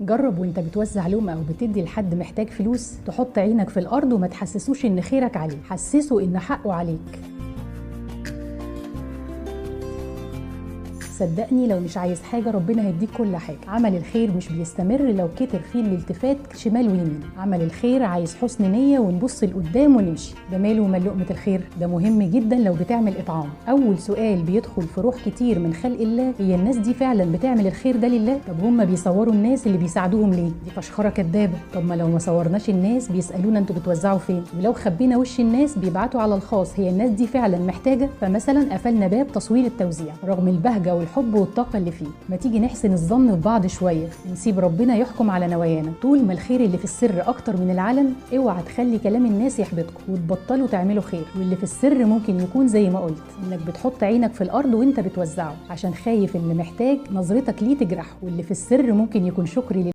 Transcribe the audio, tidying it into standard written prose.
جرب وانت بتوزع لقمة او بتدي لحد محتاج فلوس تحط عينك في الارض وما تحسسوش ان خيرك عليه، حسسه ان حقه عليك. صدقني لو مش عايز حاجة ربنا هيديك كل حاجة. عمل الخير مش بيستمر لو كتر فيه الالتفات شمال ويمين. عمل الخير عايز حسن نية ونبص لقدام ونمشي. ده ماله ومال لقمة الخير؟ ده مهم جدا لو بتعمل إطعام. أول سؤال بيدخل في روح كتير من خلق الله، هي الناس دي فعلا بتعمل الخير ده لله؟ طب هم بيصوروا الناس اللي بيساعدوهم ليه؟ دي فشخرة كدابة. طب ما لو ما صورناش الناس بيسألونا انتوا بتوزعوا فين؟ ولو خبينا وش الناس بيبعتوا على الخاص هي الناس دي فعلا محتاجة؟ فمثلا قفلنا باب تصوير التوزيع رغم البهجة والحب والطاقة اللي فيه. ما تيجي نحسن الظن في بعض شوية ونسيب ربنا يحكم على نوايانا. طول ما الخير اللي في السر أكتر من العلن اوعى تخلي كلام الناس يحبطكم وتبطلوا تعملوا خير. واللي في السر ممكن يكون زي ما قلت، انك بتحط عينك في الأرض وانت بتوزعه عشان خايف اللي محتاج نظرتك ليه تجرحه، واللي في السر ممكن يكون شكر